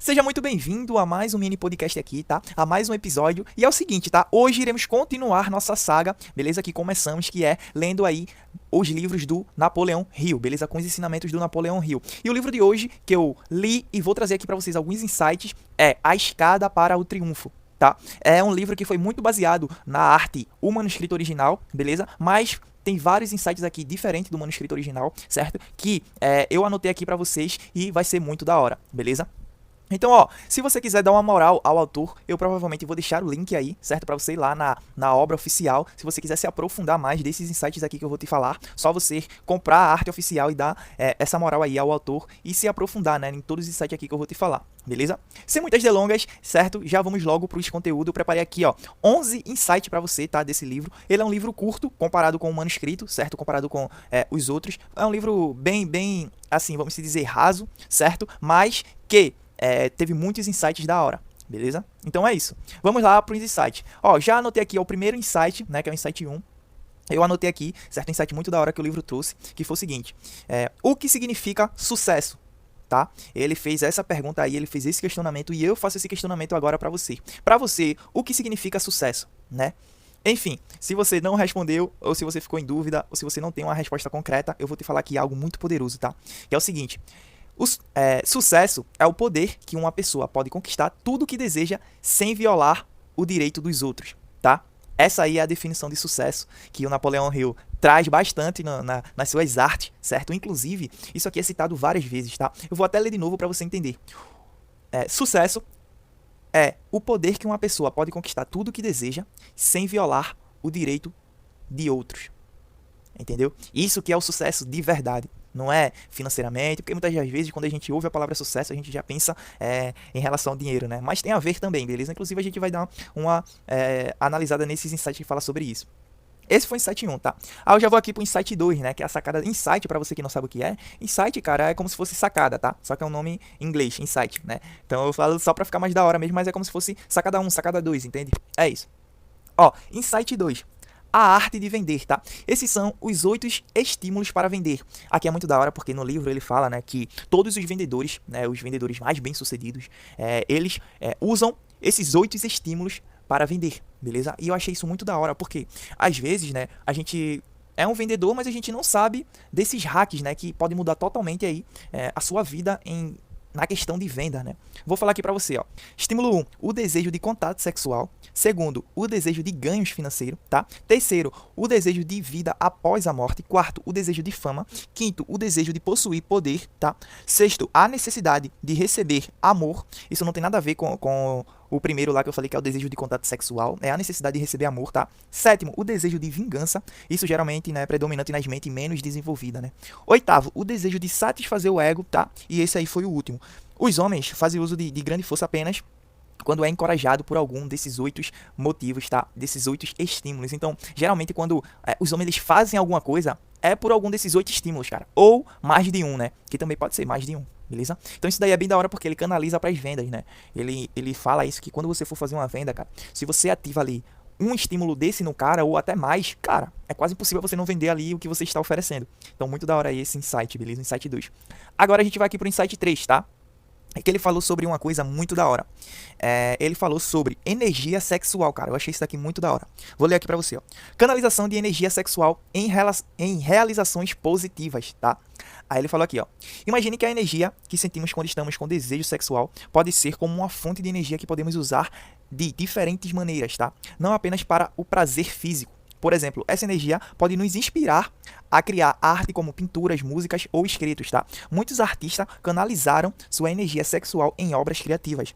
Seja muito bem-vindo a mais um mini podcast aqui, tá? A mais um episódio. E é o seguinte, tá? Hoje iremos continuar nossa saga, beleza? Que começamos, que é lendo aí os livros do Napoleão Hill, beleza? Com os ensinamentos do Napoleão Hill. E o livro de hoje, que eu li e vou trazer aqui pra vocês alguns insights, é A Escada para o Triunfo. Tá? É um livro que foi muito baseado na arte, o manuscrito original, beleza? Mas tem vários insights aqui diferentes do manuscrito original, certo? Que eu anotei aqui pra vocês e vai ser muito da hora, beleza? Então, ó, se você quiser dar uma moral ao autor, eu provavelmente vou deixar o link aí, certo? Pra você ir lá na obra oficial. Se você quiser se aprofundar mais desses insights aqui que eu vou te falar, só você comprar a arte oficial e dar essa moral aí ao autor e se aprofundar, né, em todos os insights aqui que eu vou te falar, beleza? Sem muitas delongas, certo? Já vamos logo pros conteúdos. Eu preparei aqui, ó, 11 insights pra você, tá? Desse livro. Ele é um livro curto, comparado com o manuscrito, certo? Comparado com os outros. É um livro bem, assim, vamos dizer, raso, certo? Mas que teve muitos insights da hora, beleza? Então é isso. Vamos lá para os insights. Ó, já anotei aqui ó, o primeiro insight, né, que é o insight 1. Eu anotei aqui, certo? Um insight muito da hora que o livro trouxe, que foi o seguinte. O que significa sucesso? Tá? Ele fez essa pergunta aí, ele fez esse questionamento e eu faço esse questionamento agora para você. Para você, o que significa sucesso, né? Enfim, se você não respondeu, ou se você ficou em dúvida, ou se você não tem uma resposta concreta, eu vou te falar aqui algo muito poderoso, tá? Que é o seguinte. Sucesso é o poder que uma pessoa pode conquistar tudo o que deseja sem violar o direito dos outros, tá? Essa aí é a definição de sucesso que o Napoleão Hill traz bastante nas suas artes, certo? Inclusive, isso aqui é citado várias vezes, tá? Eu vou até ler de novo para você entender. Sucesso é o poder que uma pessoa pode conquistar tudo o que deseja sem violar o direito de outros. Entendeu? Isso que é o sucesso de verdade. Não é financeiramente, porque muitas das vezes quando a gente ouve a palavra sucesso, a gente já pensa em relação ao dinheiro, né? Mas tem a ver também, beleza? Inclusive a gente vai dar uma analisada nesses insights que fala sobre isso. Esse foi o Insight 1, tá? Aí eu já vou aqui pro Insight 2, né? Que é a sacada. Insight, pra você que não sabe o que é. Insight, cara, é como se fosse sacada, tá? Só que é um nome em inglês, Insight, né? Então eu falo só pra ficar mais da hora mesmo, mas é como se fosse sacada 1, sacada 2, entende? É isso. Ó, Insight 2. A arte de vender, tá? Esses são os 8 estímulos para vender. Aqui é muito da hora porque no livro ele fala, né, que todos os vendedores, né, os vendedores mais bem-sucedidos, eles usam esses 8 estímulos para vender, beleza? E eu achei isso muito da hora porque, às vezes, né, a gente é um vendedor, mas a gente não sabe desses hacks, né, que podem mudar totalmente aí a sua vida na questão de venda, né? Vou falar aqui pra você, ó. Estímulo 1, o desejo de contato sexual. Segundo, o desejo de ganhos financeiros, tá? Terceiro, o desejo de vida após a morte. Quarto, o desejo de fama. Quinto, o desejo de possuir poder, tá? Sexto, a necessidade de receber amor. Isso não tem nada a ver com o primeiro lá que eu falei, que é o desejo de contato sexual. É a necessidade de receber amor, tá? Sétimo, o desejo de vingança. Isso geralmente, né, é predominante nas mentes menos desenvolvidas, né? Oitavo, o desejo de satisfazer o ego, tá? E esse aí foi o último. Os homens fazem uso de grande força apenas quando é encorajado por algum desses 8 motivos, tá? Desses 8 estímulos. Então, geralmente, quando os homens eles fazem alguma coisa, é por algum desses 8 estímulos, cara. Ou mais de um, né? Que também pode ser mais de um, beleza? Então, isso daí é bem da hora porque ele canaliza para as vendas, né? Ele fala isso, que quando você for fazer uma venda, cara, se você ativa ali um estímulo desse no cara, ou até mais, cara, é quase impossível você não vender ali o que você está oferecendo. Então, muito da hora aí esse insight, beleza? Insight 2. Agora a gente vai aqui pro insight 3, tá? É que ele falou sobre uma coisa muito da hora. Ele falou sobre energia sexual, cara. Eu achei isso daqui muito da hora. Vou ler aqui pra você, ó. Canalização de energia sexual em realizações positivas, tá? Aí ele falou aqui, ó. Imagine que a energia que sentimos quando estamos com desejo sexual pode ser como uma fonte de energia que podemos usar de diferentes maneiras, tá? Não apenas para o prazer físico. Por exemplo, essa energia pode nos inspirar a criar arte como pinturas, músicas ou escritos, tá? Muitos artistas canalizaram sua energia sexual em obras criativas,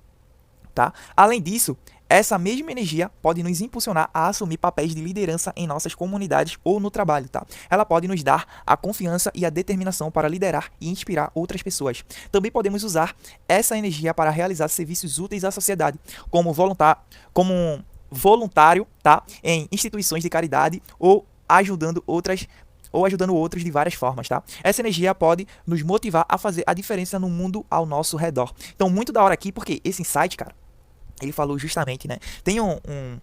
tá? Além disso, essa mesma energia pode nos impulsionar a assumir papéis de liderança em nossas comunidades ou no trabalho, tá? Ela pode nos dar a confiança e a determinação para liderar e inspirar outras pessoas. Também podemos usar essa energia para realizar serviços úteis à sociedade, como voluntário, tá? Em instituições de caridade ou ajudando outros de várias formas, tá? Essa energia pode nos motivar a fazer a diferença no mundo ao nosso redor. Então, muito da hora aqui, porque esse insight, cara, ele falou justamente, né? Tem um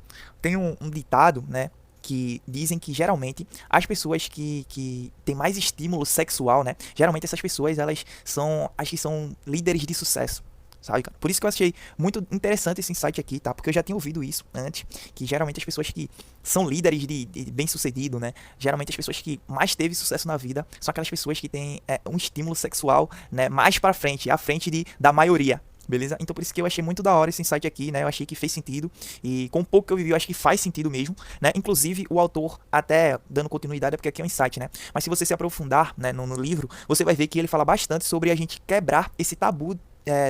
ditado, né? Que dizem que geralmente as pessoas que têm mais estímulo sexual, né? Geralmente essas pessoas, elas são, acho que são líderes de sucesso, sabe, cara? Por isso que eu achei muito interessante esse insight aqui, tá? Porque eu já tinha ouvido isso antes, que geralmente as pessoas que são líderes de bem-sucedido, né? Geralmente as pessoas que mais teve sucesso na vida são aquelas pessoas que têm um estímulo sexual, né, mais pra frente, à frente da maioria. Beleza? Então por isso que eu achei muito da hora esse insight aqui, né? Eu achei que fez sentido. E com o pouco que eu vivi, eu acho que faz sentido mesmo, né? Inclusive, o autor, até dando continuidade, é porque aqui é um insight, né? Mas se você se aprofundar, né, no livro, você vai ver que ele fala bastante sobre a gente quebrar esse tabu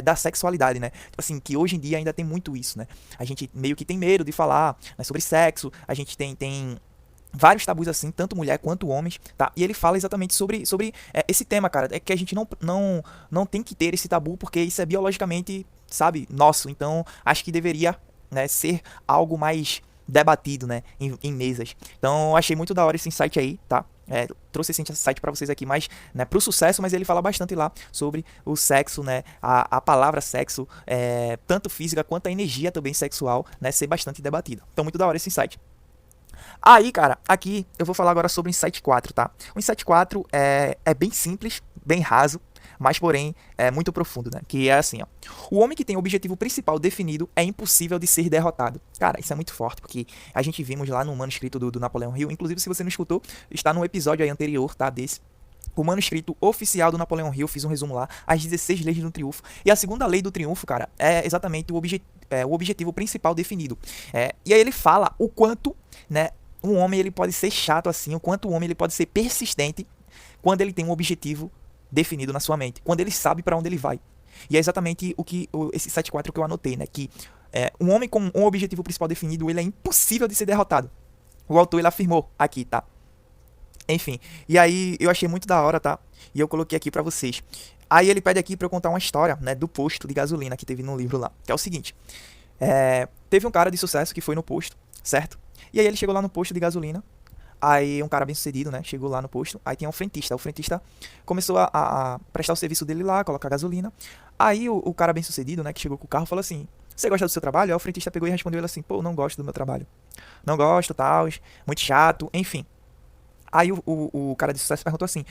da sexualidade, né? Tipo assim, que hoje em dia ainda tem muito isso, né? A gente meio que tem medo de falar, né, sobre sexo, a gente tem vários tabus assim, tanto mulher quanto homens, tá? E ele fala exatamente sobre esse tema, cara, é que a gente não tem que ter esse tabu, porque isso é biologicamente, sabe, nosso. Então, acho que deveria, né, ser algo mais debatido, né, em mesas. Então, eu achei muito da hora esse insight aí, tá? Trouxe esse insight pra vocês aqui mais, né, pro sucesso, mas ele fala bastante lá sobre o sexo, né, a palavra sexo, tanto física quanto a energia também sexual, né, ser bastante debatida. Então, muito da hora esse insight. Aí, cara, aqui eu vou falar agora sobre o Insight 4, tá? O Insight 4 é bem simples, bem raso, mas porém é muito profundo, né? Que é assim, ó. O homem que tem o objetivo principal definido é impossível de ser derrotado. Cara, isso é muito forte, porque a gente vimos lá no manuscrito do Napoleão Hill, inclusive se você não escutou, está no episódio aí anterior, tá? Desse. O manuscrito oficial do Napoleão Hill, fiz um resumo lá, as 16 leis do triunfo. E a segunda lei do triunfo, cara, é exatamente o objetivo principal definido. E aí ele fala o quanto, né, um homem ele pode ser chato assim, o quanto o homem ele pode ser persistente quando ele tem um objetivo definido na sua mente, quando ele sabe para onde ele vai. E é exatamente esse 7.4 que eu anotei, né, que um homem com um objetivo principal definido, ele é impossível de ser derrotado. O autor ele afirmou aqui, tá? Enfim, e aí eu achei muito da hora, tá? E eu coloquei aqui pra vocês. Aí ele pede aqui pra eu contar uma história, né, do posto de gasolina que teve no livro lá. Que é o seguinte, teve um cara de sucesso que foi no posto, certo? E aí ele chegou lá no posto de gasolina. Aí um cara bem sucedido, né, chegou lá no posto. Aí tinha um frentista. O frentista começou a prestar o serviço dele lá, colocar gasolina. Aí o cara bem sucedido, né, que chegou com o carro, falou assim: você gosta do seu trabalho? Aí o frentista pegou e respondeu ele assim: pô, não gosto do meu trabalho. Não gosto, tal, muito chato, enfim. Aí o cara de sucesso perguntou assim: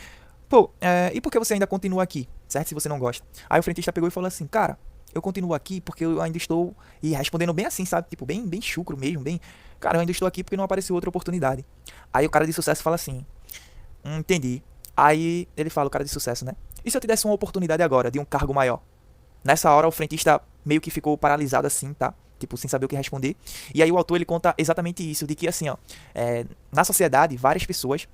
pô, e por que você ainda continua aqui, certo? Se você não gosta. Aí o frentista pegou e falou assim: cara, eu continuo aqui porque eu ainda estou... E respondendo bem assim, sabe? Tipo, bem chucro mesmo, bem... Cara, eu ainda estou aqui porque não apareceu outra oportunidade. Aí o cara de sucesso fala assim: entendi. Aí ele fala, o cara de sucesso, né? E se eu te desse uma oportunidade agora, de um cargo maior? Nessa hora o frentista meio que ficou paralisado assim, tá? Tipo, sem saber o que responder. E aí o autor ele conta exatamente isso, de que assim, ó, na sociedade, várias pessoas,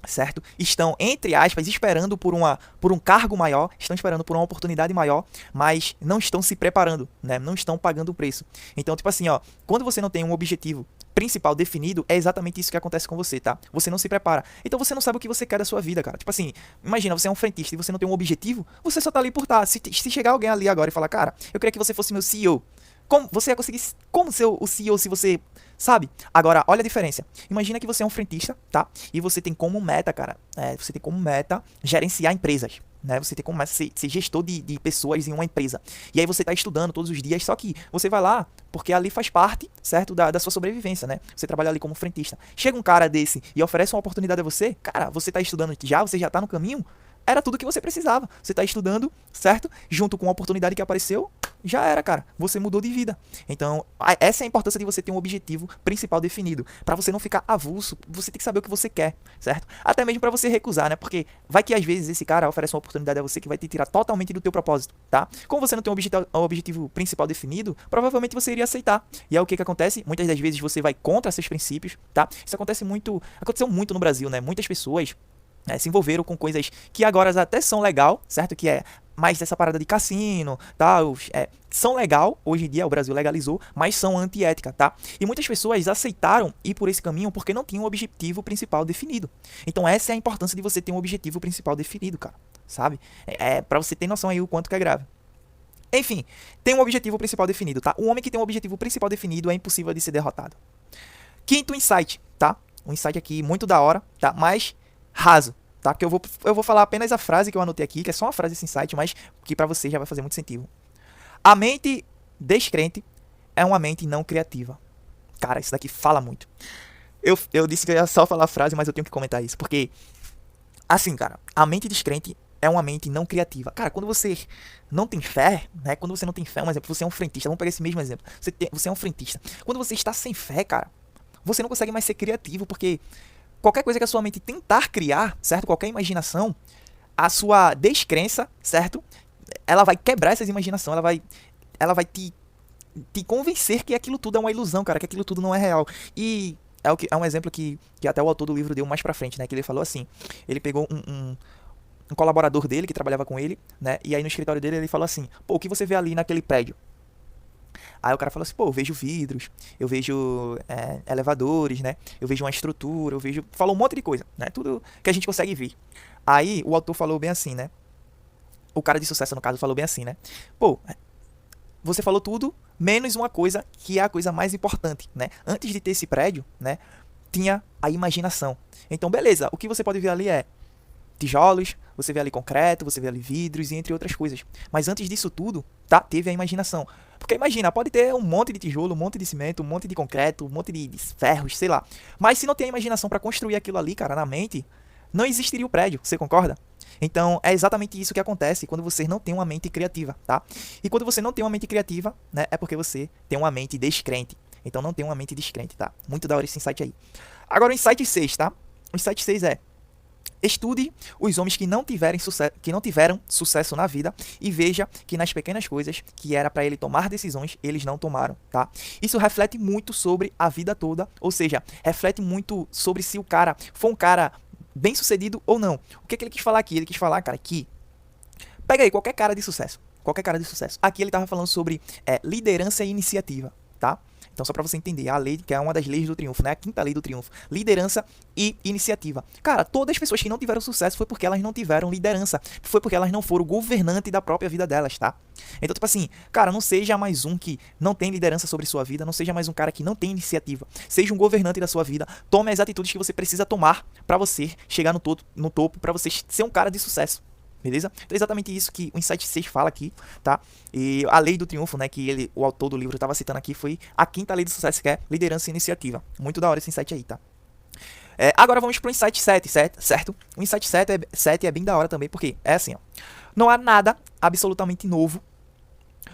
certo, estão, entre aspas, esperando por um cargo maior, estão esperando por uma oportunidade maior, mas não estão se preparando, né? Não estão pagando o preço. Então, tipo assim, ó, quando você não tem um objetivo principal definido, é exatamente isso que acontece com você, tá? Você não se prepara. Então você não sabe o que você quer da sua vida, cara. Tipo assim, imagina, você é um frentista e você não tem um objetivo, você só tá ali por estar. Se chegar alguém ali agora e falar: cara, eu queria que você fosse meu CEO. Como você ia conseguir como ser o CEO se você... Sabe? Agora, olha a diferença. Imagina que você é um frentista, tá? E você tem como meta, cara, você tem como meta gerenciar empresas, né? Você tem como meta ser gestor de pessoas em uma empresa. E aí você tá estudando todos os dias, só que você vai lá porque ali faz parte, certo? Da sua sobrevivência, né? Você trabalha ali como frentista. Chega um cara desse e oferece uma oportunidade a você, cara, você tá estudando já, você já tá no caminho, era tudo que você precisava. Você tá estudando, certo? Junto com a oportunidade que apareceu, já era, cara. Você mudou de vida. Então, essa é a importância de você ter um objetivo principal definido. Pra você não ficar avulso, você tem que saber o que você quer, certo? Até mesmo pra você recusar, né? Porque vai que às vezes esse cara oferece uma oportunidade a você que vai te tirar totalmente do teu propósito, tá? Como você não tem um objetivo principal definido, provavelmente você iria aceitar. E é o que acontece? Muitas das vezes você vai contra seus princípios, tá? Isso aconteceu muito no Brasil, né? Muitas pessoas se envolveram com coisas que agora até são legal, certo? Que é mais dessa parada de cassino, tá? São legal, hoje em dia o Brasil legalizou, mas são antiética, tá? E muitas pessoas aceitaram ir por esse caminho porque não tinham um objetivo principal definido. Então essa é a importância de você ter um objetivo principal definido, cara, sabe? Pra você ter noção aí o quanto que é grave. Enfim, tem um objetivo principal definido, tá? O homem que tem um objetivo principal definido é impossível de ser derrotado. Quinto insight, tá? Um insight aqui muito da hora, tá? Mas raso, tá? Porque eu vou falar apenas a frase que eu anotei aqui, que é só uma frase desse insight, mas que pra você já vai fazer muito sentido. A mente descrente é uma mente não criativa. Cara, isso daqui fala muito. Eu disse que eu ia só falar a frase, mas eu tenho que comentar isso, porque assim, cara, a mente descrente é uma mente não criativa. Cara, quando você não tem fé, né? Quando você não tem fé, um exemplo, você é um frentista, vamos pegar esse mesmo exemplo. Você é um frentista. Quando você está sem fé, cara, você não consegue mais ser criativo, porque qualquer coisa que a sua mente tentar criar, certo? Qualquer imaginação, a sua descrença, certo? Ela vai quebrar essa imaginação, ela vai te convencer que aquilo tudo é uma ilusão, cara, que aquilo tudo não é real. E é um exemplo que até o autor do livro deu mais pra frente, né? Que ele falou assim, ele pegou um colaborador dele que trabalhava com ele, né? E aí no escritório dele ele falou assim, pô, o que você vê ali naquele prédio? Aí o cara falou assim, pô, eu vejo vidros, eu vejo elevadores, né? Eu vejo uma estrutura, eu vejo... Falou um monte de coisa, né? Tudo que a gente consegue ver. Aí o autor falou bem assim, né? O cara de sucesso, no caso, falou bem assim, né? Pô, você falou tudo, menos uma coisa que é a coisa mais importante, né? Antes de ter esse prédio, né? Tinha a imaginação. Então, beleza, o que você pode ver ali é tijolos, você vê ali concreto, você vê ali vidros e entre outras coisas. Mas antes disso tudo, tá? Teve a imaginação. Porque imagina, pode ter um monte de tijolo, um monte de cimento, um monte de concreto, um monte de ferros, sei lá. Mas se não tem a imaginação para construir aquilo ali, cara, na mente, não existiria o prédio, você concorda? Então, é exatamente isso que acontece quando você não tem uma mente criativa, tá? E quando você não tem uma mente criativa, né, é porque você tem uma mente descrente. Então, não tem uma mente descrente, tá? Muito da hora esse insight aí. Agora, o insight 6, tá? O insight 6 é: estude os homens que não tiveram sucesso na vida e veja que nas pequenas coisas que era para ele tomar decisões, eles não tomaram, tá? Isso reflete muito sobre a vida toda, ou seja, reflete muito sobre se o cara foi um cara bem sucedido ou não. O que ele quis falar aqui? Ele quis falar, cara, que... Pega aí qualquer cara de sucesso. Qualquer cara de sucesso. Aqui ele tava falando sobre liderança e iniciativa, tá? Então, só pra você entender, a lei, que é uma das leis do triunfo, né? A quinta lei do triunfo. Liderança e iniciativa. Cara, todas as pessoas que não tiveram sucesso foi porque elas não tiveram liderança. Foi porque elas não foram governante da própria vida delas, tá? Então, tipo assim, cara, não seja mais um que não tem liderança sobre sua vida, não seja mais um cara que não tem iniciativa. Seja um governante da sua vida. Tome as atitudes que você precisa tomar pra você chegar no topo, pra você ser um cara de sucesso. Beleza? Então é exatamente isso que o Insight 6 fala aqui, tá? E a lei do triunfo, né, que o autor do livro estava citando aqui, foi a quinta lei do sucesso, que é liderança e iniciativa. Muito da hora esse insight aí, tá? Agora vamos pro Insight 7, certo? O Insight 7 é bem da hora também, porque é assim, ó. Não há nada absolutamente novo.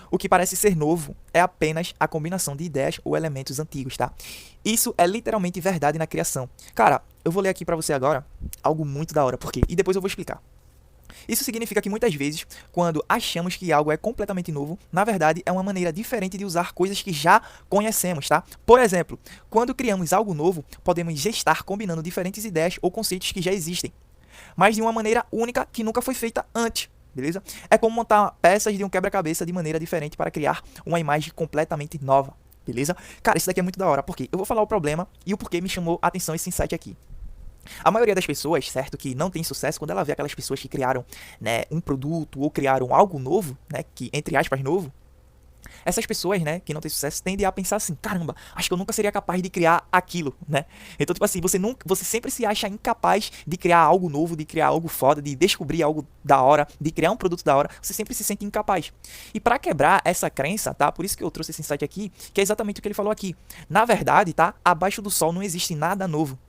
O que parece ser novo é apenas a combinação de ideias ou elementos antigos, tá? Isso é literalmente verdade na criação. Cara, eu vou ler aqui pra você agora algo muito da hora, por quê? E depois eu vou explicar. Isso significa que muitas vezes, quando achamos que algo é completamente novo, na verdade é uma maneira diferente de usar coisas que já conhecemos, tá? Por exemplo, quando criamos algo novo, podemos estar combinando diferentes ideias ou conceitos que já existem, mas de uma maneira única que nunca foi feita antes, beleza? É como montar peças de um quebra-cabeça de maneira diferente para criar uma imagem completamente nova, beleza? Cara, isso daqui é muito da hora, porque eu vou falar o problema e o porquê me chamou a atenção esse insight aqui. A maioria das pessoas, certo, que não tem sucesso, quando ela vê aquelas pessoas que criaram, né, um produto ou criaram algo novo, né, que entre aspas novo, essas pessoas, né, que não têm sucesso, tendem a pensar assim, caramba, acho que eu nunca seria capaz de criar aquilo, né? Então, tipo assim, você sempre se acha incapaz de criar algo novo, de criar algo foda, de descobrir algo da hora, de criar um produto da hora, você sempre se sente incapaz. E pra quebrar essa crença, tá? Por isso que eu trouxe esse insight aqui, que é exatamente o que ele falou aqui. Na verdade, tá? Abaixo do sol não existe nada novo.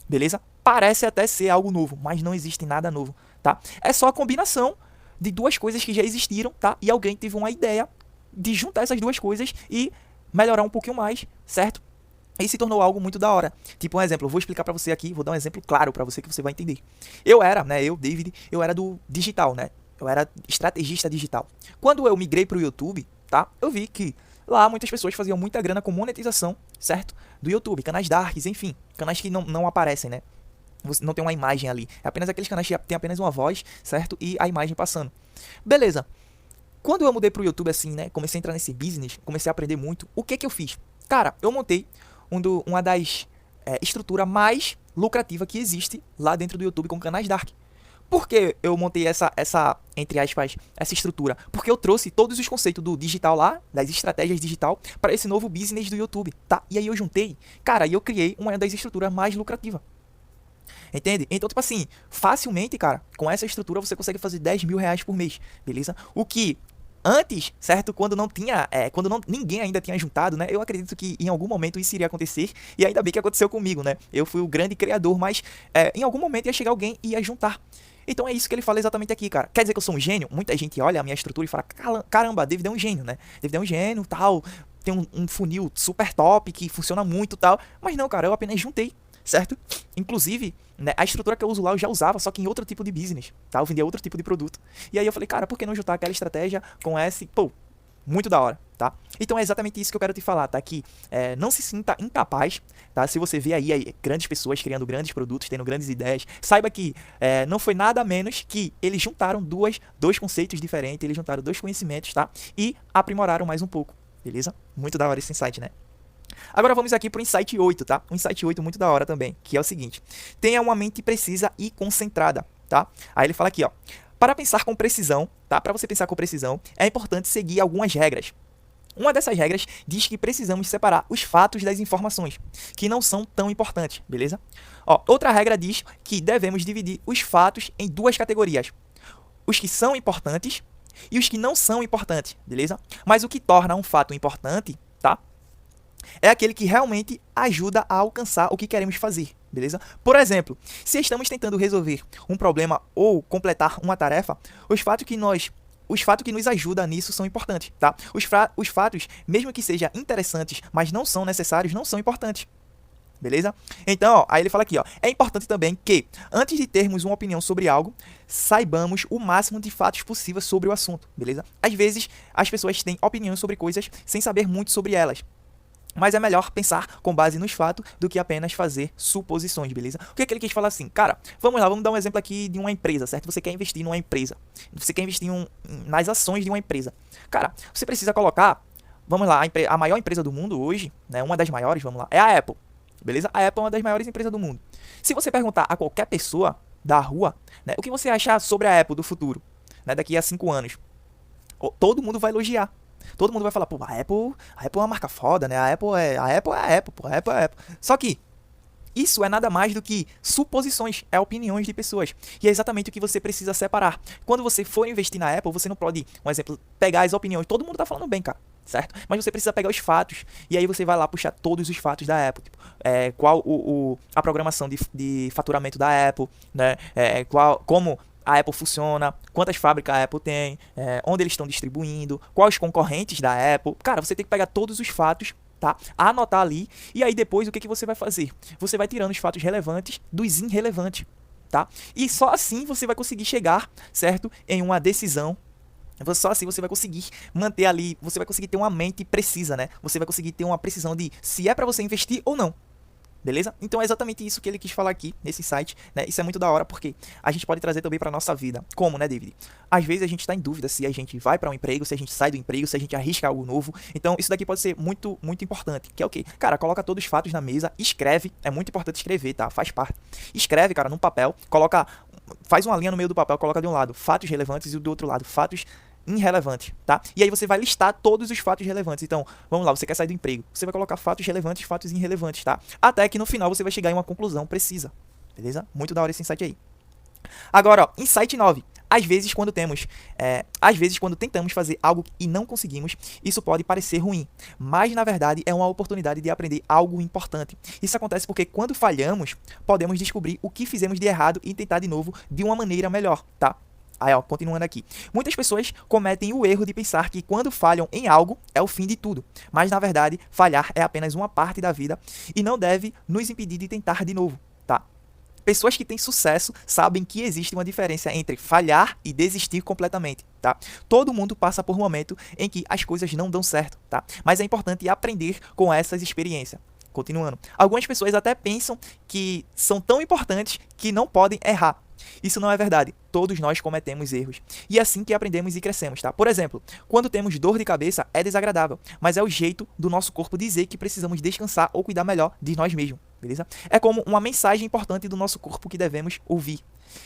Beleza? Parece até ser algo novo, mas não existe nada novo, tá? É só a combinação de duas coisas que já existiram, tá? E alguém teve uma ideia de juntar essas duas coisas e melhorar um pouquinho mais, certo? E se tornou algo muito da hora. Tipo um exemplo, eu vou explicar pra você aqui, vou dar um exemplo claro pra você que você vai entender. David, eu era do digital, né? Eu era estrategista digital. Quando eu migrei pro YouTube, tá? Eu vi que lá muitas pessoas faziam muita grana com monetização, certo? Do YouTube, canais darks, enfim, canais que não aparecem, né? Você não tem uma imagem ali. É apenas aqueles canais que tem apenas uma voz, certo? E a imagem passando. Beleza. Quando eu mudei pro YouTube assim, né? Comecei a entrar nesse business, comecei a aprender muito. O que eu fiz? Cara, eu montei uma das estruturas mais lucrativas que existe lá dentro do YouTube com canais dark. Por que eu montei essa, entre aspas, essa estrutura? Porque eu trouxe todos os conceitos do digital lá, das estratégias digital, para esse novo business do YouTube, tá? E aí eu juntei, cara, e eu criei uma das estruturas mais lucrativas. Entende? Então, tipo assim, facilmente, cara, com essa estrutura você consegue fazer 10 mil reais por mês, beleza? O que antes, certo? Quando não tinha, ninguém ainda tinha juntado, né? Eu acredito que em algum momento isso iria acontecer e ainda bem que aconteceu comigo, né? Eu fui o grande criador, mas em algum momento ia chegar alguém e ia juntar. Então é isso que ele fala exatamente aqui, cara. Quer dizer que eu sou um gênio? Muita gente olha a minha estrutura e fala, caramba, David é um gênio, né? David é um gênio, tal, tem um funil super top que funciona muito, tal. Mas não, cara, eu apenas juntei, certo? Inclusive, né, a estrutura que eu uso lá eu já usava, só que em outro tipo de business, tá? Eu vendia outro tipo de produto. E aí eu falei, cara, por que não juntar aquela estratégia com essa? Pô, muito da hora, tá? Então é exatamente isso que eu quero te falar, tá? Que não se sinta incapaz, tá? Se você vê aí grandes pessoas criando grandes produtos, tendo grandes ideias, saiba que não foi nada menos que eles juntaram dois conceitos diferentes, eles juntaram dois conhecimentos, tá? E aprimoraram mais um pouco, beleza? Muito da hora esse insight, né? Agora vamos aqui pro insight 8, tá? Um insight 8 muito da hora também, que é o seguinte: tenha uma mente precisa e concentrada, tá? Aí ele fala aqui, ó. Para pensar com precisão, tá? Para você pensar com precisão, é importante seguir algumas regras. Uma dessas regras diz que precisamos separar os fatos das informações, que não são tão importantes, beleza? Ó, outra regra diz que devemos dividir os fatos em duas categorias: os que são importantes e os que não são importantes, beleza? Mas o que torna um fato importante, tá? É aquele que realmente ajuda a alcançar o que queremos fazer, beleza? Por exemplo, se estamos tentando resolver um problema ou completar uma tarefa, os fatos que nos ajudam nisso são importantes, tá? Os fatos, mesmo que sejam interessantes, mas não são necessários, não são importantes. Beleza? Então, ó, aí ele fala aqui, ó, é importante também que, antes de termos uma opinião sobre algo, saibamos o máximo de fatos possíveis sobre o assunto, beleza? Às vezes, as pessoas têm opiniões sobre coisas sem saber muito sobre elas. Mas é melhor pensar com base nos fatos do que apenas fazer suposições, beleza? O que é que ele quis falar assim? Cara, vamos lá, vamos dar um exemplo aqui de uma empresa, certo? Você quer investir numa empresa. Você quer investir nas ações de uma empresa. Cara, você precisa colocar, vamos lá, a maior empresa do mundo hoje, né? Uma das maiores, vamos lá, é a Apple. Beleza? A Apple é uma das maiores empresas do mundo. Se você perguntar a qualquer pessoa da rua, né, o que você acha sobre a Apple do futuro, né, daqui a 5 anos, todo mundo vai elogiar. Todo mundo vai falar, pô, a Apple é uma marca foda, né? A Apple é a Apple, pô, a Apple é a Apple. Só que isso é nada mais do que suposições, é opiniões de pessoas. E é exatamente o que você precisa separar. Quando você for investir na Apple, você não pode, um exemplo, pegar as opiniões. Todo mundo tá falando bem, cara, certo? Mas você precisa pegar os fatos. E aí você vai lá puxar todos os fatos da Apple. Tipo, qual a programação de faturamento da Apple, né? Como a Apple funciona, quantas fábricas a Apple tem, onde eles estão distribuindo, quais os concorrentes da Apple. Cara, você tem que pegar todos os fatos, tá? Anotar ali, e aí depois o que você vai fazer? Você vai tirando os fatos relevantes dos irrelevantes, tá? E só assim você vai conseguir chegar, certo? Em uma decisão. Só assim você vai conseguir manter ali, você vai conseguir ter uma mente precisa, né? Você vai conseguir ter uma precisão de se é pra você investir ou não. Beleza? Então é exatamente isso que ele quis falar aqui nesse site, né? Isso é muito da hora porque a gente pode trazer também para nossa vida. Como, né, David? Às vezes a gente está em dúvida se a gente vai para um emprego, se a gente sai do emprego, se a gente arrisca algo novo. Então isso daqui pode ser muito, muito importante. Que é o quê? Cara, coloca todos os fatos na mesa, escreve. É muito importante escrever, tá? Faz parte. Escreve, cara, num papel, faz uma linha no meio do papel, coloca de um lado fatos relevantes e do outro lado fatos irrelevante, tá? E aí você vai listar todos os fatos relevantes. Então, vamos lá, você quer sair do emprego. Você vai colocar fatos relevantes e fatos irrelevantes, tá? Até que no final você vai chegar em uma conclusão precisa. Beleza? Muito da hora esse insight aí. Agora, ó, insight 9. Às vezes quando tentamos fazer algo e não conseguimos, isso pode parecer ruim, mas na verdade é uma oportunidade de aprender algo importante. Isso acontece porque quando falhamos, podemos descobrir o que fizemos de errado e tentar de novo de uma maneira melhor, tá? Aí, ó, continuando aqui. Muitas pessoas cometem o erro de pensar que quando falham em algo é o fim de tudo. Mas, na verdade, falhar é apenas uma parte da vida e não deve nos impedir de tentar de novo, tá? Pessoas que têm sucesso sabem que existe uma diferença entre falhar e desistir completamente, tá? Todo mundo passa por um momento em que as coisas não dão certo, tá? Mas é importante aprender com essas experiências. Continuando. Algumas pessoas até pensam que são tão importantes que não podem errar. Isso não é verdade. Todos nós cometemos erros. E é assim que aprendemos e crescemos, tá? Por exemplo, quando temos dor de cabeça, é desagradável, mas é o jeito do nosso corpo dizer que precisamos descansar ou cuidar melhor de nós mesmos, beleza? É como uma mensagem importante do nosso corpo que devemos ouvir.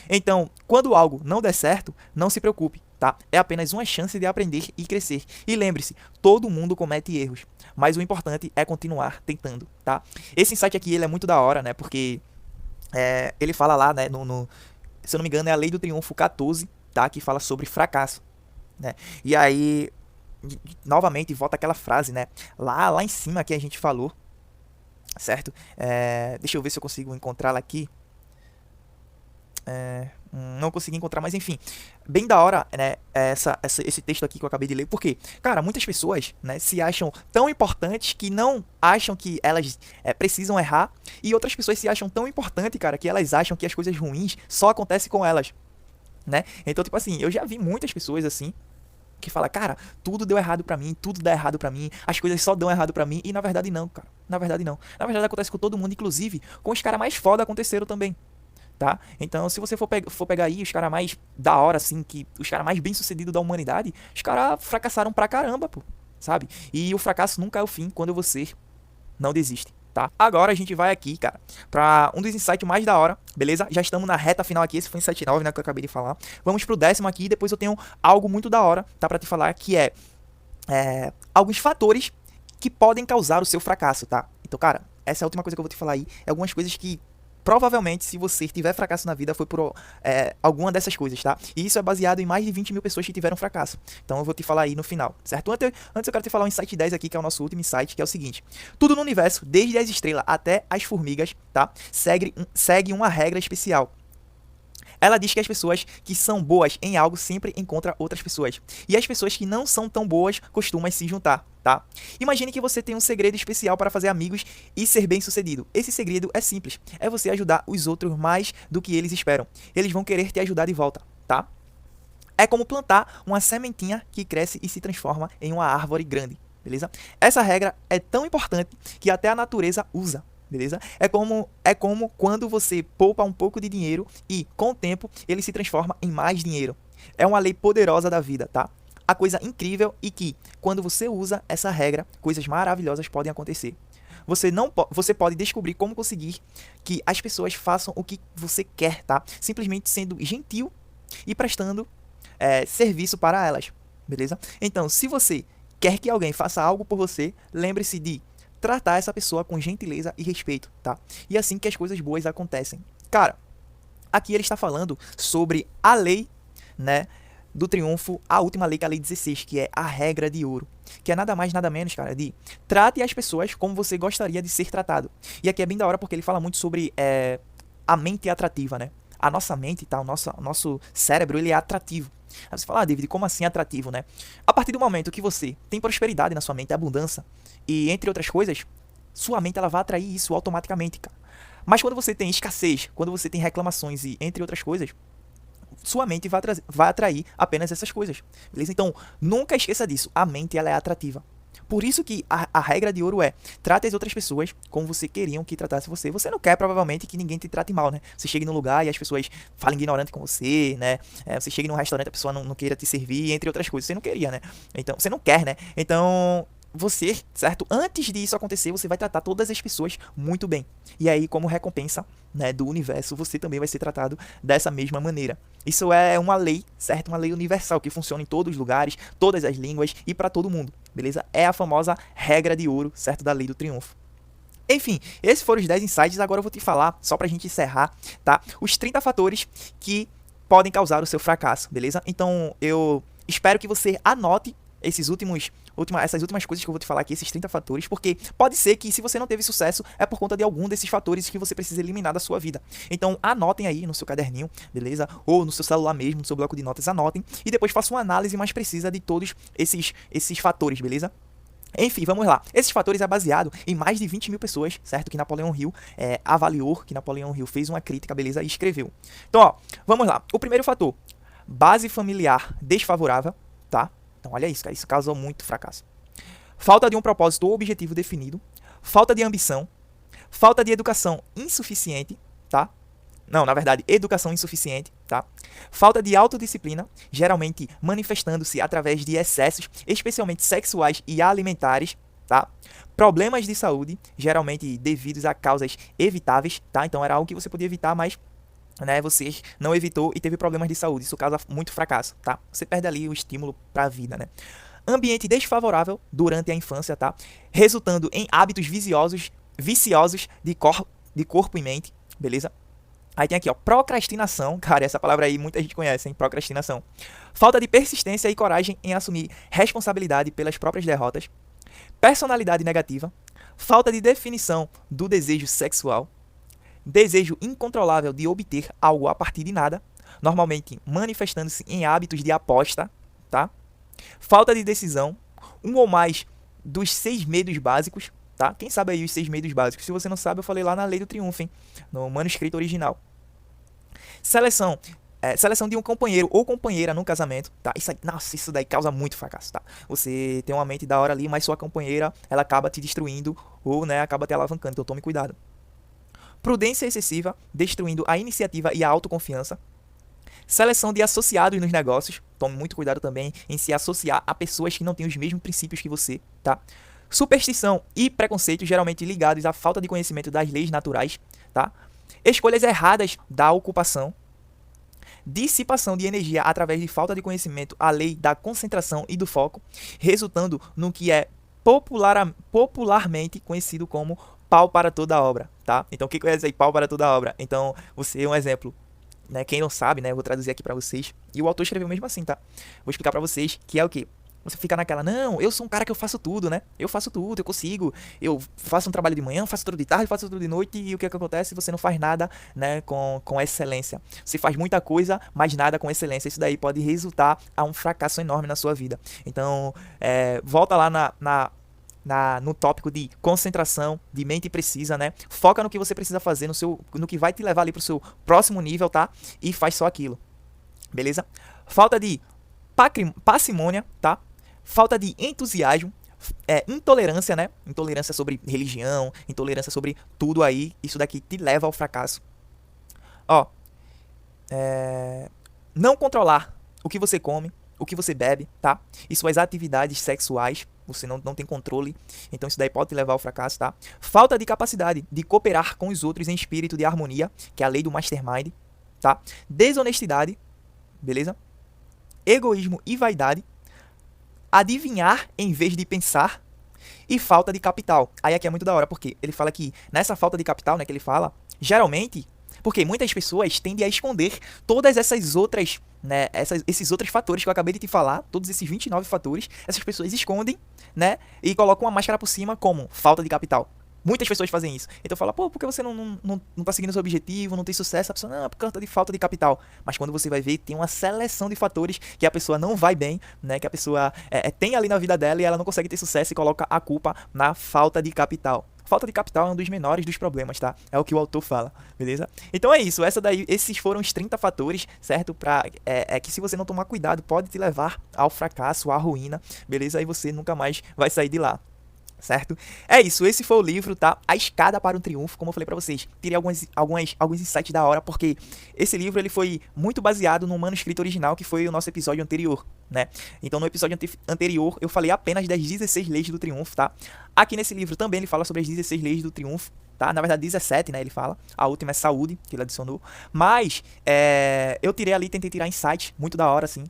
Então, quando algo não der certo, não se preocupe, tá? É apenas uma chance de aprender e crescer. E lembre-se, todo mundo comete erros, mas o importante é continuar tentando, tá? Esse insight aqui, ele é muito da hora, né? Porque ele fala lá, né, se eu não me engano, é a Lei do Triunfo 14, tá? Que fala sobre fracasso, né? E aí, novamente, volta aquela frase, né? Lá em cima que a gente falou, certo? Deixa eu ver se eu consigo encontrá-la aqui. Não consegui encontrar, mas enfim, bem da hora, né, esse texto aqui que eu acabei de ler, porque, cara, muitas pessoas, né, se acham tão importantes que não acham que elas precisam errar, e outras pessoas se acham tão importantes, cara, que elas acham que as coisas ruins só acontecem com elas, né? Então, tipo assim, eu já vi muitas pessoas assim, que fala, cara, tudo deu errado pra mim, tudo dá errado pra mim, as coisas só dão errado pra mim, e na verdade não, cara, na verdade não. Na verdade acontece com todo mundo, inclusive com os caras mais foda aconteceram também. Tá? Então, se você for pegar aí os caras mais da hora, assim, os caras mais bem-sucedidos da humanidade, os caras fracassaram pra caramba, pô, sabe? E o fracasso nunca é o fim quando você não desiste, tá? Agora a gente vai aqui, cara, pra um dos insights mais da hora, beleza? Já estamos na reta final aqui, esse foi o insight 9, né, que eu acabei de falar. Vamos pro 10º aqui, e depois eu tenho algo muito da hora, tá, pra te falar, que alguns fatores que podem causar o seu fracasso, tá? Então, cara, essa é a última coisa que eu vou te falar aí, é algumas coisas que provavelmente, se você tiver fracasso na vida, foi por alguma dessas coisas, tá? E isso é baseado em mais de 20 mil pessoas que tiveram fracasso. Então eu vou te falar aí no final, certo? Antes eu quero te falar um insight 10 aqui, que é o nosso último insight, que é o seguinte. Tudo no universo, desde as estrelas até as formigas, tá? Segue uma regra especial. Ela diz que as pessoas que são boas em algo sempre encontram outras pessoas. E as pessoas que não são tão boas costumam se juntar, tá? Imagine que você tem um segredo especial para fazer amigos e ser bem-sucedido. Esse segredo é simples. É você ajudar os outros mais do que eles esperam. Eles vão querer te ajudar de volta, tá? É como plantar uma sementinha que cresce e se transforma em uma árvore grande, beleza? Essa regra é tão importante que até a natureza usa. Beleza? É como quando você poupa um pouco de dinheiro e, com o tempo, ele se transforma em mais dinheiro. É uma lei poderosa da vida, tá? A coisa incrível é que, quando você usa essa regra, coisas maravilhosas podem acontecer. Você pode descobrir como conseguir que as pessoas façam o que você quer, tá? Simplesmente sendo gentil e prestando serviço para elas, beleza? Então, se você quer que alguém faça algo por você, lembre-se de tratar essa pessoa com gentileza e respeito, tá? E assim que as coisas boas acontecem. Cara, aqui ele está falando sobre a lei, né, do triunfo, a última lei, que é a lei 16, que é a regra de ouro. Que é nada mais, nada menos, cara, de trate as pessoas como você gostaria de ser tratado. E aqui é bem da hora porque ele fala muito sobre a mente atrativa, né? A nossa mente, tá? O nosso cérebro, ele é atrativo. Aí você fala, David, como assim atrativo, né? A partir do momento que você tem prosperidade na sua mente, abundância, e entre outras coisas, sua mente ela vai atrair isso automaticamente, cara. Mas quando você tem escassez, quando você tem reclamações e entre outras coisas, sua mente vai atrair apenas essas coisas, beleza? Então, nunca esqueça disso. A mente ela é atrativa. Por isso que a regra de ouro é: trate as outras pessoas como você queriam que tratasse você. Você não quer, provavelmente, que ninguém te trate mal, né? Você chega num lugar e as pessoas falem ignorante com você, né? Você chega num restaurante e a pessoa não queira te servir, entre outras coisas. Você não queria, né? Então, você não quer, né? Então, você, certo? Antes disso acontecer, você vai tratar todas as pessoas muito bem. E aí, como recompensa, né, do universo, você também vai ser tratado dessa mesma maneira. Isso é uma lei, certo? Uma lei universal que funciona em todos os lugares, todas as línguas e para todo mundo, beleza? É a famosa regra de ouro, certo? Da lei do triunfo. Enfim, esses foram os 10 insights. Agora eu vou te falar, só pra gente encerrar, tá? Os 30 fatores que podem causar o seu fracasso, beleza? Então, eu espero que você anote essas últimas coisas que eu vou te falar aqui, esses 30 fatores, porque pode ser que se você não teve sucesso, é por conta de algum desses fatores que você precisa eliminar da sua vida. Então, anotem aí no seu caderninho, beleza? Ou no seu celular mesmo, no seu bloco de notas, anotem, e depois façam uma análise mais precisa de todos esses fatores, beleza? Enfim, vamos lá. Esses fatores é baseado em mais de 20 mil pessoas, certo? Que Napoleão Hill avaliou, que Napoleão Hill fez uma crítica, beleza? E escreveu. Então, ó, vamos lá. O primeiro fator, base familiar desfavorável, tá? Então, olha isso, cara, isso causou muito fracasso. Falta de um propósito ou objetivo definido, falta de ambição, falta de educação insuficiente, tá? Não, na verdade, educação insuficiente, tá? Falta de autodisciplina, geralmente manifestando-se através de excessos, especialmente sexuais e alimentares, tá? Problemas de saúde, geralmente devidos a causas evitáveis, tá? Então, era algo que você podia evitar, mas né, você não evitou e teve problemas de saúde. Isso causa muito fracasso, tá? Você perde ali o estímulo para a vida, né? Ambiente desfavorável durante a infância, tá? Resultando em hábitos viciosos de corpo e mente, beleza? Aí tem aqui, ó, procrastinação. Cara, essa palavra aí muita gente conhece, hein? Procrastinação. Falta de persistência e coragem em assumir responsabilidade pelas próprias derrotas. Personalidade negativa. Falta de definição do desejo sexual. desejo incontrolável de obter algo a partir de nada, normalmente manifestando-se em hábitos de aposta, tá? Falta de decisão, um ou mais dos 6 medos básicos, tá? Quem sabe aí os 6 medos básicos? Se você não sabe, eu falei lá na Lei do Triunfo, hein? No manuscrito original. Seleção de um companheiro ou companheira no casamento, tá? Isso daí causa muito fracasso, tá? Você tem uma mente da hora ali, mas sua companheira, ela acaba te destruindo ou, né, acaba te alavancando, então tome cuidado. Prudência excessiva, destruindo a iniciativa e a autoconfiança. Seleção de associados nos negócios, tome muito cuidado também em se associar a pessoas que não têm os mesmos princípios que você, tá? Superstição e preconceito, geralmente ligados à falta de conhecimento das leis naturais, tá? Escolhas erradas da ocupação. Dissipação de energia através de falta de conhecimento, a lei da concentração e do foco, resultando no que é popularmente conhecido como pau para toda obra, tá? Então, o que é dizer pau para toda obra? Então, você é um exemplo, né? Quem não sabe, né? Eu vou traduzir aqui pra vocês. E o autor escreveu mesmo assim, tá? Vou explicar pra vocês que é o quê? Você fica naquela, não, eu sou um cara que eu faço tudo, né? Eu faço tudo, eu consigo. Eu faço um trabalho de manhã, faço tudo de tarde, faço tudo de noite. E o que acontece? Você não faz nada, né, com excelência. Você faz muita coisa, mas nada com excelência. Isso daí pode resultar a um fracasso enorme na sua vida. Então, volta lá no tópico de concentração, de mente precisa, né? Foca no que você precisa fazer, no que vai te levar ali pro seu próximo nível, tá? E faz só aquilo. Beleza? Falta de parcimônia, tá? Falta de entusiasmo, intolerância, né? Intolerância sobre religião, intolerância sobre tudo aí. Isso daqui te leva ao fracasso. Ó, não controlar o que você come, o que você bebe, tá? E suas atividades sexuais, você não tem controle, então isso daí pode te levar ao fracasso, tá? Falta de capacidade de cooperar com os outros em espírito de harmonia, que é a lei do mastermind, tá? Desonestidade, beleza? Egoísmo e vaidade, adivinhar em vez de pensar e falta de capital. Aí aqui é muito da hora, porque ele fala que nessa falta de capital, né, que ele fala, geralmente, porque muitas pessoas tendem a esconder todas essas outras, né, esses outros fatores que eu acabei de te falar, todos esses 29 fatores, essas pessoas escondem, né, e colocam uma máscara por cima como falta de capital. Muitas pessoas fazem isso. Então fala, pô, por que você não tá seguindo o seu objetivo, não tem sucesso? A pessoa, não, por causa de falta de capital. Mas quando você vai ver, tem uma seleção de fatores que a pessoa não vai bem, né? Que a pessoa tem ali na vida dela e ela não consegue ter sucesso e coloca a culpa na falta de capital. Falta de capital é um dos menores dos problemas, tá? É o que o autor fala, beleza? Então é isso, esses foram os 30 fatores, certo? Que se você não tomar cuidado, pode te levar ao fracasso, à ruína, beleza? Aí você nunca mais vai sair de lá. Certo? É isso, esse foi o livro, tá? A Escada para um Triunfo, como eu falei pra vocês. Tirei alguns insights da hora, porque esse livro ele foi muito baseado no manuscrito original, que foi o nosso episódio anterior, né? Então no episódio anterior eu falei apenas das 16 leis do triunfo, tá? Aqui nesse livro também ele fala sobre as 16 leis do triunfo, tá? Na verdade 17, né, ele fala. A última é saúde, que ele adicionou. Mas eu tentei tirar insights muito da hora, assim,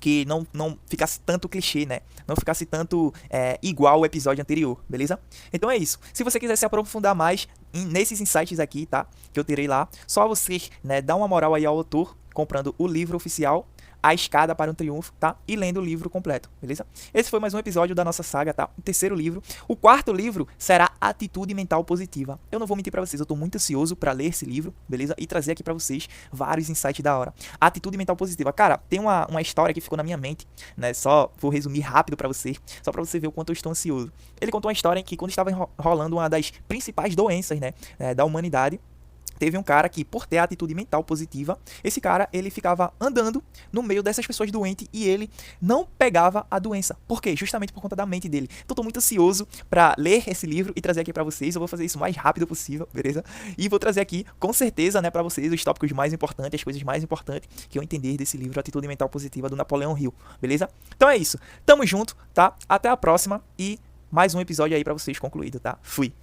que não ficasse tanto clichê, né? Não ficasse tanto igual ao episódio anterior, beleza? Então é isso. Se você quiser se aprofundar mais nesses insights aqui, tá? Que eu tirei lá, só você, né, dar uma moral aí ao autor, comprando o livro oficial, A Escada para um Triunfo, tá? E lendo o livro completo, beleza? Esse foi mais um episódio da nossa saga, tá? O terceiro livro. O quarto livro será Atitude Mental Positiva. Eu não vou mentir pra vocês, eu tô muito ansioso pra ler esse livro, beleza? E trazer aqui pra vocês vários insights da hora. Atitude Mental Positiva. Cara, tem uma história que ficou na minha mente, né? Só vou resumir rápido pra você, só pra você ver o quanto eu estou ansioso. Ele contou uma história em que quando estava rolando uma das principais doenças, né, da humanidade, teve um cara que, por ter a atitude mental positiva, esse cara, ele ficava andando no meio dessas pessoas doentes e ele não pegava a doença. Por quê? Justamente por conta da mente dele. Então, tô muito ansioso pra ler esse livro e trazer aqui pra vocês. Eu vou fazer isso o mais rápido possível, beleza? E vou trazer aqui, com certeza, né, pra vocês, os tópicos mais importantes, as coisas mais importantes que eu entender desse livro, Atitude Mental Positiva, do Napoleão Hill, beleza? Então é isso. Tamo junto, tá? Até a próxima e mais um episódio aí pra vocês concluído, tá? Fui!